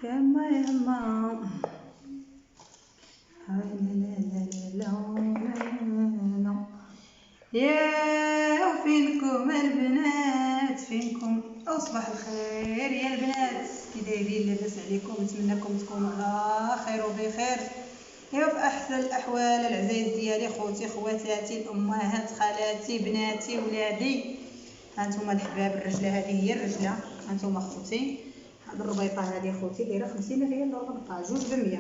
يما يما هاي لا لا لا لا يا فينكم البنات فينكم صباح الخير يا البنات، كي دايرين؟ لاباس عليكم؟ نتمنىكم تكونوا على خير وبخير. ايوا في احسن الاحوال العزايز ديالي، خوتي خواتاتي الامهات خالاتي بناتي ولادي. هانتوما الحباب، الرجله هذه هي الرجله، هانتوما خوتي. هاد الربيطه هذه خوتي دايره 50 ريال الربيطه، 2 ب100.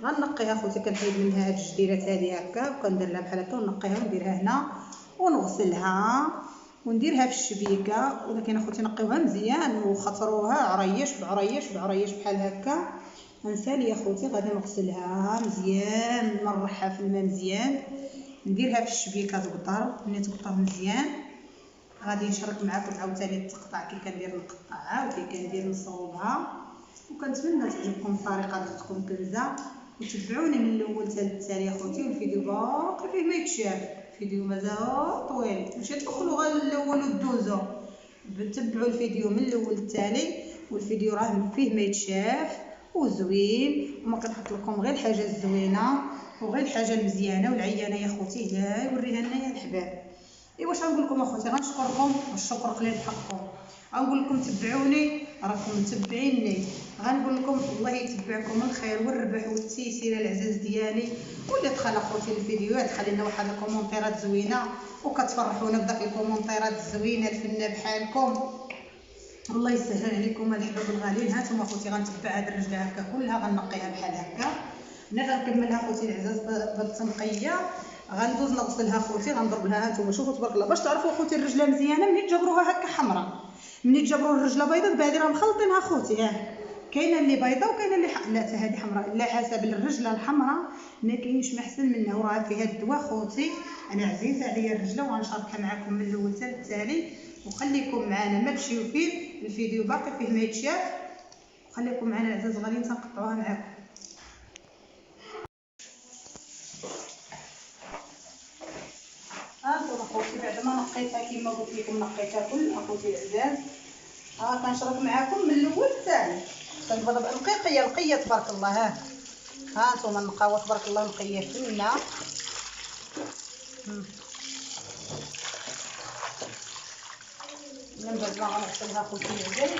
غنقيها خوتي، كنحيد منها هاد الجديرات هذه هكا وكندير لها بحال هكا ونقيها ونديرها هنا ونغسلها ونديرها في الشبيكه. ولكن اخوتي نقيوها مزيان وخطروها عريش بعريش بعريش بحال هكا. غنسالي اخوتي، غادي نغسلها مزيان، نمرحها في الماء مزيان، نديرها في الشبيكه تقطر. ملي تقطر مزيان غادي نشارك معكم عاوتاني التقطع، كي كندير نقطعها وكي كندير نصوبها. وكنتمنى تعجبكم الطريقه، تكون كنزه. وتبعوني من الاول حتى الثاني اخوتي، والفيديو باقي فيه ما يتشاف، الفيديو مازال طويل، ماشي تدخلوا غير الاول ودوزو. تبعوا الفيديو من الاول للتالي، والفيديو راه فيه ما يتشاف وزوين، وما كنحط لكم غير الحاجه الزوينه وغير الحاجه المزيانه والعيانه يا خوتي. لا يوريها لنا يا الحباب. ايوا واش غنقول لكم اخوتي، غنشكركم والشكر قليل بحقكم. غنقول لكم تبعوني، راكم متبعيني. غنقول لكم الله يتبعكم الخير والربح والتيسير العزاز ديالي. واللي دخل اخوتي الفيديوهات خلي لنا واحد الكومونتيرات زوينه، وكتفرحونا بداك الكومونتيرات الزوينه الفنه بحالكم. الله يسهل عليكم الحباب الغاليين. هانتوما اخوتي غنتبع هاد الرجله هكا كلها، غنقيها بحال هكا. ملي غنكملها اخوتي العزاز بالتنقيه غندوز نغسلها خوتي، غنضرب لها. هانتوما شوفوا تبارك الله، باش تعرفوا خوتي الرجله مزيانه ملي تجبروها هكا حمراء. ملي تجبروا الرجله بيضاء بعدين راه مخلطينها خوتي. كاينه اللي بيضاء وكاينه اللي لا حتى هذه حمراء. لا حسب الرجله الحمراء ما كاينش ما احسن منها، وراه فيها الدواء خوتي. انا عزيزه عليا الرجله وغنشاركها معكم من الاول حتى التالي. وخليكم معنا ما تمشيو فيه، الفيديو باقي فيه ما يتشاف. خليكم معنا العزاز غادي تنقطعوها معكم. هانتوما اخوتي بعد ما نقيتها كما قلت لكم، نقيتها كل اخوتي العزاز. كنشرك معكم من الاول للثاني. كنبدا نقيه تبارك الله. هانتوما النقاوه تبارك الله نقيه فينا. من بعد ما غنغسلها خوتي العزاز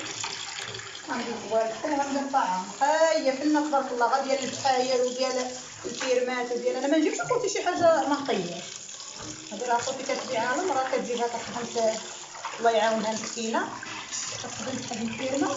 غندير فوالكم وغنبدا نقطعها نقيه فينا تبارك الله. غا ديال البحاير وديال الفيرمات وديال، انا ما نجيبش اخوتي شي حاجه ما نقيه. هادي راه اخوتي كتبيعها المراه، كتجيبها كتخدم الله يعاونها مسكينه، كتخدم بحال الفيرمه